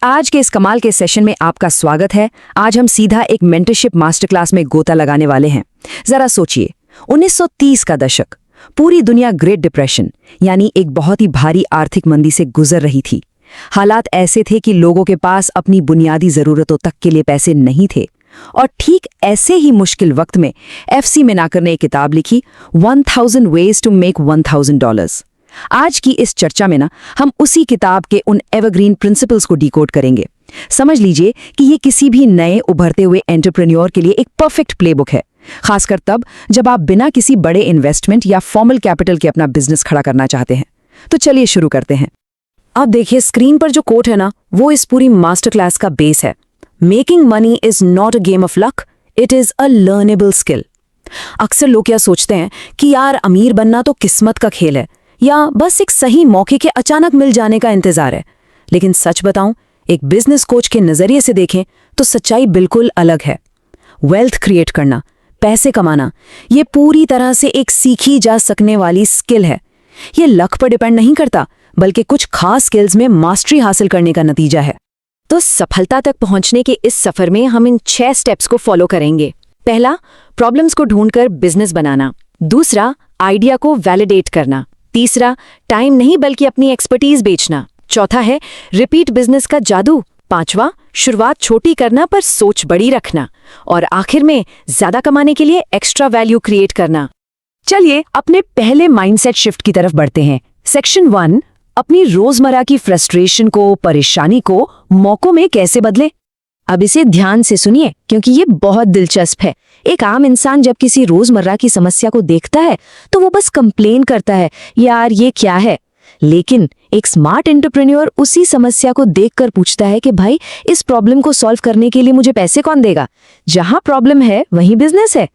आज के इस कमाल के सेशन में आपका स्वागत है। आज हम सीधा एक मेंटरशिप मास्टर क्लास में गोता लगाने वाले हैं। जरा सोचिए, 1930 का दशक, पूरी दुनिया ग्रेट डिप्रेशन यानी एक बहुत ही भारी आर्थिक मंदी से गुजर रही थी। हालात ऐसे थे कि लोगों के पास अपनी बुनियादी जरूरतों तक के लिए पैसे नहीं थे। और ठीक ऐसे ही मुश्किल वक्त में FC मेनाकर ने एक किताब लिखी, 1000 Ways to Make $1000। आज की इस चर्चा में हम उसी किताब के उन एवरग्रीन प्रिंसिपल्स को डिकोड करेंगे। समझ लीजिए कि ये किसी भी नए उभरते हुए एंटरप्रेन्योर के लिए एक परफेक्ट प्लेबुक है, खासकर तब जब आप बिना किसी बड़े इन्वेस्टमेंट या फॉर्मल कैपिटल के अपना बिजनेस खड़ा करना चाहते हैं। तो चलिए शुरू करते हैं। अब देखिए, स्क्रीन पर जो कोट है वो इस पूरी मास्टर क्लास का बेस है। Making money is not a game of luck, it is a learnable skill. अक्सर लोग क्या सोचते हैं कि यार अमीर बनना तो किस्मत का खेल है या बस एक सही मौके के अचानक मिल जाने का इंतजार है। लेकिन सच बताऊं, एक बिजनेस कोच के नजरिए से देखें तो सच्चाई बिल्कुल अलग है। वेल्थ क्रिएट करना, पैसे कमाना, ये पूरी तरह से एक सीखी जा सकने वाली स्किल है। ये लक पर डिपेंड नहीं करता, बल्कि कुछ खास स्किल्स में मास्टरी हासिल करने का नतीजा है। तो सफलता तक पहुंचने के इस सफर में हम इन 6 स्टेप्स को फॉलो करेंगे। पहला, प्रॉब्लम्स को ढूंढकर बिजनेस बनाना। दूसरा, आइडिया को वैलिडेट करना। तीसरा, टाइम नहीं बल्कि अपनी एक्सपर्टीज बेचना। चौथा है रिपीट बिजनेस का जादू। पांचवा, शुरुआत छोटी करना पर सोच बड़ी रखना। और आखिर में ज्यादा कमाने के लिए एक्स्ट्रा वैल्यू क्रिएट करना। चलिए अपने पहले माइंडसेट शिफ्ट की तरफ बढ़ते हैं। सेक्शन 1, अपनी रोजमर्रा की फ्रस्ट्रेशन को, परेशानी को मौकों में कैसे बदले। अब इसे ध्यान से सुनिए क्योंकि ये बहुत दिलचस्प है। एक आम इंसान जब किसी रोजमर्रा की समस्या को देखता है तो वो बस कंप्लेन करता है, यार ये क्या है। लेकिन एक स्मार्ट एंटरप्रेन्योर उसी समस्या को देखकर पूछता है कि भाई, इस प्रॉब्लम को सॉल्व करने के लिए मुझे पैसे कौन देगा। जहां प्रॉब्लम है वहीं बिजनेस है।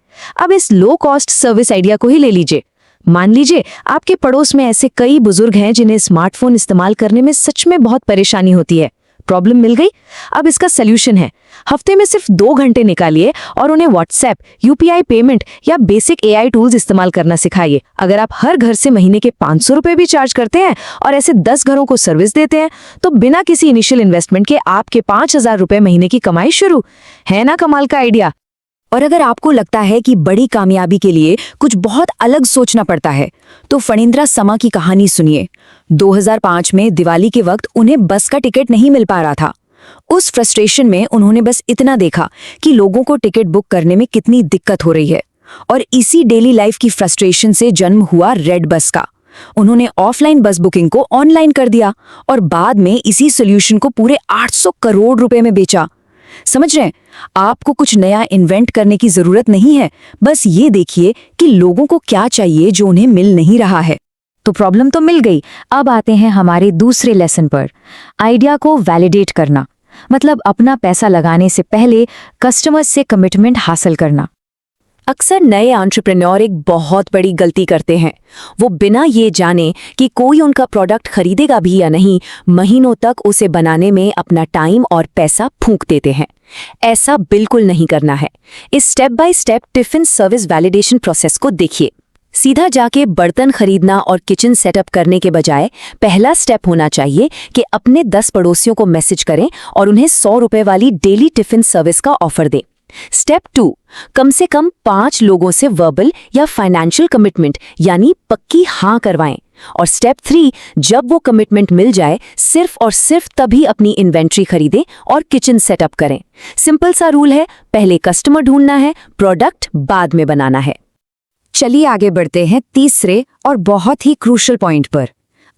अब इस लो कॉस्ट सर्विस आइडिया को ही ले लीजिए। मान लीजिए आपके पड़ोस में ऐसे कई बुजुर्ग हैं जिन्हें स्मार्टफोन इस्तेमाल करने में सच में बहुत परेशानी होती है। प्रॉब्लम मिल गई। अब इसका सल्यूशन है, हफ्ते में सिर्फ 2 घंटे निकालिए और उन्हें व्हाट्सएप, UPI पेमेंट या बेसिक AI टूल्स इस्तेमाल करना सिखाइए। अगर आप हर घर से महीने के 500 रुपए भी चार्ज करते हैं और ऐसे 10 घरों को सर्विस देते हैं तो बिना किसी इनिशियल इन्वेस्टमेंट के आपके 5000 रुपए महीने की कमाई शुरू। है ना कमाल का आइडिया। और अगर आपको लगता है कि बड़ी कामयाबी के लिए कुछ बहुत अलग सोचना पड़ता है तो फणींद्रा समा की कहानी सुनिए। 2005 में दिवाली के वक्त उन्हें बस का टिकट नहीं मिल पा रहा था। उस फ्रस्ट्रेशन में उन्होंने बस इतना देखा कि लोगों को टिकट बुक करने में कितनी दिक्कत हो रही है। और इसी डेली लाइफ की फ्रस्ट्रेशन से जन्म हुआ रेड बस का। उन्होंने ऑफलाइन बस बुकिंग को ऑनलाइन कर दिया और बाद में इसी सोल्यूशन को पूरे 800 करोड़ रुपए में बेचा। समझ रहे हैं, आपको कुछ नया इन्वेंट करने की जरूरत नहीं है। बस ये देखिए कि लोगों को क्या चाहिए जो उन्हें मिल नहीं रहा है। तो प्रॉब्लम तो मिल गई। अब आते हैं हमारे दूसरे लेसन पर, आइडिया को वैलिडेट करना। मतलब अपना पैसा लगाने से पहले कस्टमर से कमिटमेंट हासिल करना। अक्सर नए एंटरप्रेन्योर एक बहुत बड़ी गलती करते हैं। वो बिना ये जाने कि कोई उनका प्रोडक्ट खरीदेगा भी या नहीं, महीनों तक उसे बनाने में अपना टाइम और पैसा फूंक देते हैं। ऐसा बिल्कुल नहीं करना है। इस step by step tiffin service validation process को देखिए। सीधा जाके बर्तन खरीदना और किचन सेटअप करने के बजाय पहला स्टेप होना चाहिए कि अपने 10 पड़ोसियों को मैसेज करें और उन्हें 100 रुपए वाली डेली टिफिन सर्विस का ऑफर दें। स्टेप 2, कम से कम 5 लोगों से वर्बल या फाइनेंशियल कमिटमेंट यानी पक्की हाँ करवाएं। और स्टेप 3, जब वो कमिटमेंट मिल जाए सिर्फ और सिर्फ तभी अपनी इन्वेंट्री खरीदें और किचन सेटअप करें। सिंपल सा रूल है, पहले कस्टमर ढूंढना है, प्रोडक्ट बाद में बनाना है। चलिए आगे बढ़ते हैं तीसरे और बहुत ही क्रूशियल पॉइंट पर,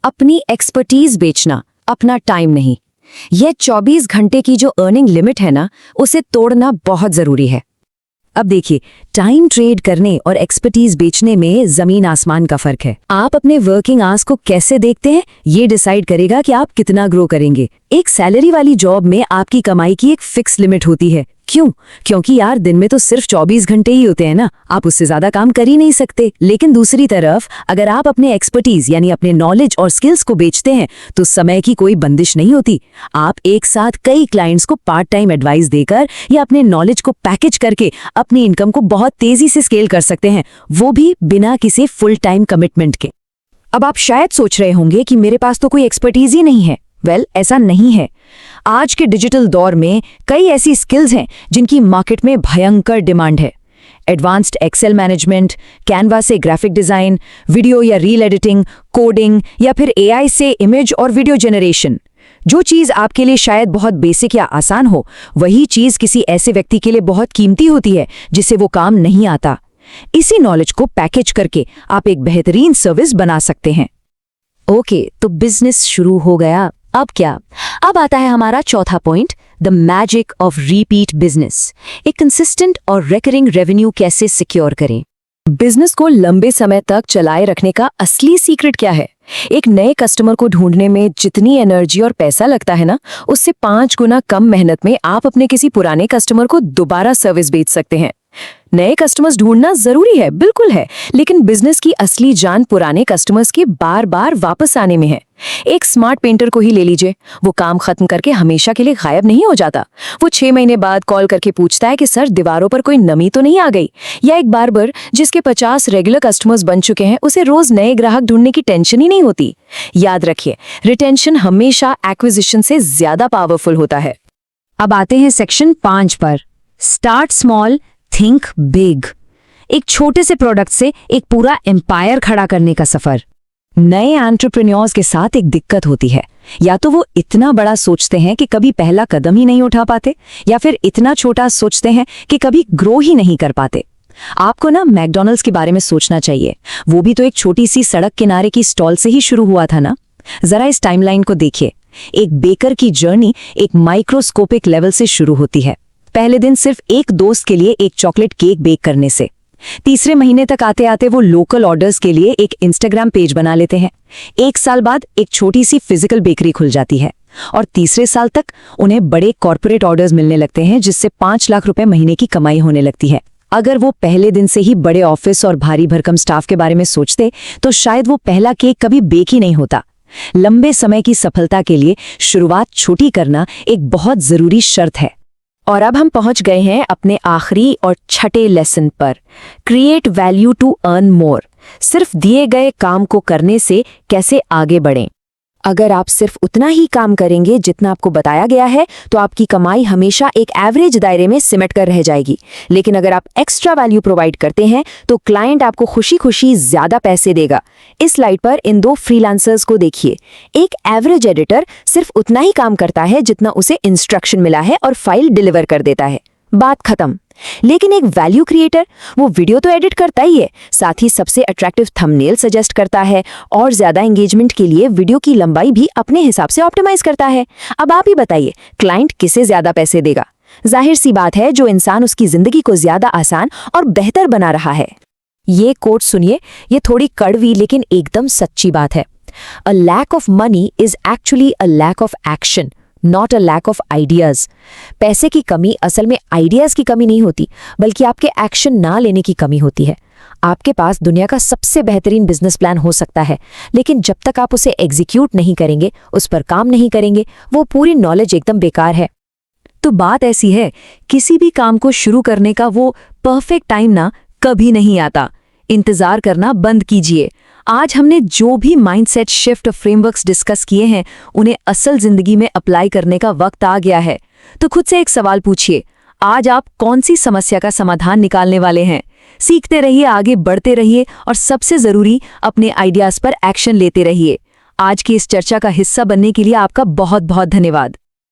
अपनी एक्सपर्टीज बेचना, अपना टाइम नहीं। यह 24 घंटे की जो अर्निंग लिमिट है उसे तोड़ना बहुत जरूरी है। अब देखिए, टाइम ट्रेड करने और एक्सपर्टीज बेचने में जमीन आसमान का फर्क है। आप अपने वर्किंग आवर्स को कैसे देखते हैं ये डिसाइड करेगा कि आप कितना ग्रो करेंगे। एक सैलरी वाली जॉब में आपकी कमाई की एक फिक्स लिमिट होती है। क्यों? क्योंकि यार दिन में तो सिर्फ 24 घंटे ही होते हैं ना, आप उससे ज्यादा काम कर ही नहीं सकते। लेकिन दूसरी तरफ अगर आप अपने एक्सपर्टीज यानी अपने नॉलेज और स्किल्स को बेचते हैं तो समय की कोई बंदिश नहीं होती। आप एक साथ कई क्लाइंट्स को पार्ट टाइम एडवाइस देकर या अपने नॉलेज को पैकेज करके अपनी इनकम को बहुत तेजी से स्केल कर सकते हैं, वो भी बिना किसी फुल टाइम कमिटमेंट के। अब आप शायद सोच रहे होंगे कि मेरे पास तो कोई एक्सपर्टीज ही नहीं है, ऐसा नहीं है। आज के डिजिटल दौर में कई ऐसी स्किल्स हैं जिनकी मार्केट में भयंकर डिमांड है। एडवांस्ड एक्सेल मैनेजमेंट, कैनवा से ग्राफिक डिजाइन, वीडियो या रील एडिटिंग, कोडिंग या फिर एआई से इमेज और वीडियो जनरेशन। जो चीज़ आपके लिए शायद बहुत बेसिक या आसान हो, वही चीज़ किसी ऐसे व्यक्ति के लिए बहुत कीमती होती है जिसे वो काम नहीं आता। इसी नॉलेज को पैकेज करके आप एक बेहतरीन सर्विस बना सकते हैं। ओके, तो बिजनेस शुरू हो गया। अब क्या? अब आता है हमारा चौथा point, the magic of repeat business. एक कंसिस्टेंट और रिकरिंग रेवेन्यू कैसे सिक्योर करें। बिजनेस को लंबे समय तक चलाए रखने का असली सीक्रेट क्या है? एक नए कस्टमर को ढूंढने में जितनी एनर्जी और पैसा लगता है ना, उससे 5 गुना कम मेहनत में आप अपने किसी पुराने कस्टमर को दोबारा सर्विस बेच सकते हैं। नए कस्टमर्स ढूंढना जरूरी है, बिल्कुल है, लेकिन बिजनेस की असली जान पुराने कस्टमर्स के बार बार वापस आने में है। एक स्मार्ट पेंटर को ही ले लीजिए, वो काम खत्म करके हमेशा के लिए गायब नहीं हो जाता। वो 6 महीने बाद कॉल करके पूछता है कि सर, दीवारों पर कोई नमी तो नहीं आ गई। या एक बार्बर जिसके 50 रेगुलर कस्टमर्स बन चुके हैं, उसे रोज नए ग्राहक ढूंढने की टेंशन ही नहीं होती। याद रखिए, रिटेंशन हमेशा एक्विजिशन से ज्यादा पावरफुल होता है। अब आते हैं सेक्शन 5 पर, स्टार्ट स्मॉल, थिंक बिग। एक छोटे से प्रोडक्ट से एक पूरा एम्पायर खड़ा करने का सफर। नए एंटरप्रेन्योर्स के साथ एक दिक्कत होती है, या तो वो इतना बड़ा सोचते हैं कि कभी पहला कदम ही नहीं उठा पाते, या फिर इतना छोटा सोचते हैं कि कभी ग्रो ही नहीं कर पाते। आपको ना मैकडॉनल्ड्स के बारे में सोचना चाहिए। वो भी तो एक छोटी सी सड़क किनारे की स्टॉल से ही शुरू हुआ था ना। जरा इस टाइमलाइन को देखिए। एक बेकर की जर्नी एक माइक्रोस्कोपिक लेवल से शुरू होती है। पहले दिन सिर्फ एक दोस्त के लिए एक चॉकलेट केक बेक करने से। तीसरे महीने तक आते आते वो लोकल ऑर्डर्स के लिए एक इंस्टाग्राम पेज बना लेते हैं। 1 साल बाद एक छोटी सी फिजिकल बेकरी खुल जाती है, और तीसरे साल तक उन्हें बड़े कॉर्पोरेट ऑर्डर्स मिलने लगते हैं, जिससे 5 लाख रुपए महीने की कमाई होने लगती है। अगर वो पहले दिन से ही बड़े ऑफिस और भारी भरकम स्टाफ के बारे में सोचते तो शायद वो पहला केक कभी बेक ही नहीं होता। लंबे समय की सफलता के लिए शुरुआत छोटी करना एक बहुत जरूरी शर्त है। और अब हम पहुंच गए हैं अपने आखिरी और छठे लेसन पर, create value to earn more. सिर्फ दिए गए काम को करने से कैसे आगे बढ़ें। अगर आप सिर्फ उतना ही काम करेंगे जितना आपको बताया गया है, तो आपकी कमाई हमेशा एक एवरेज दायरे में सिमट कर रह जाएगी। लेकिन अगर आप एक्स्ट्रा वैल्यू प्रोवाइड करते हैं, तो क्लाइंट आपको खुशी खुशी ज्यादा पैसे देगा। इस स्लाइड पर इन 2 फ्रीलांसर्स को देखिए। एक एवरेज एडिटर सिर्फ उतना ही काम करता है जितना उसे इंस्ट्रक्शन मिला है और फाइल डिलीवर कर देता है, बात खत्म। लेकिन एक वैल्यू क्रिएटर, वो वीडियो तो एडिट करता ही है, साथ ही सबसे अट्रैक्टिव थंबनेल सजेस्ट करता है और ज्यादा एंगेजमेंट के लिए वीडियो की लंबाई भी अपने हिसाब से ऑप्टिमाइज करता है। अब आप ही बताइए, क्लाइंट किसे ज्यादा पैसे देगा? जाहिर सी बात है, जो इंसान उसकी जिंदगी को ज्यादा आसान और बेहतर बना रहा है। ये कोट सुनिए, ये थोड़ी कड़वी लेकिन एकदम सच्ची बात है। A lack of money is actually a lack of action, not a lack of ideas. पैसे की कमी असल में आइडियाज की कमी नहीं होती, बल्कि आपके एक्शन ना लेने की कमी होती है। आपके पास दुनिया का सबसे बेहतरीन बिजनेस प्लान हो सकता है, लेकिन जब तक आप उसे एग्जीक्यूट नहीं करेंगे, उस पर काम नहीं करेंगे, वो पूरी नॉलेज एकदम बेकार है। तो बात ऐसी है, किसी भी काम को शुरू करने का वो परफेक्ट टाइम ना कभी नहीं आता। इंतजार करना बंद कीजिए। आज हमने जो भी माइंडसेट शिफ्ट फ्रेमवर्क्स डिस्कस किए हैं, उन्हें असल जिंदगी में अप्लाई करने का वक्त आ गया है। तो खुद से एक सवाल पूछिए, आज आप कौन सी समस्या का समाधान निकालने वाले हैं? सीखते रहिए, आगे बढ़ते रहिए, और सबसे जरूरी, अपने आइडियाज पर एक्शन लेते रहिए। आज की इस चर्चा का हिस्सा बनने के लिए आपका बहुत बहुत धन्यवाद।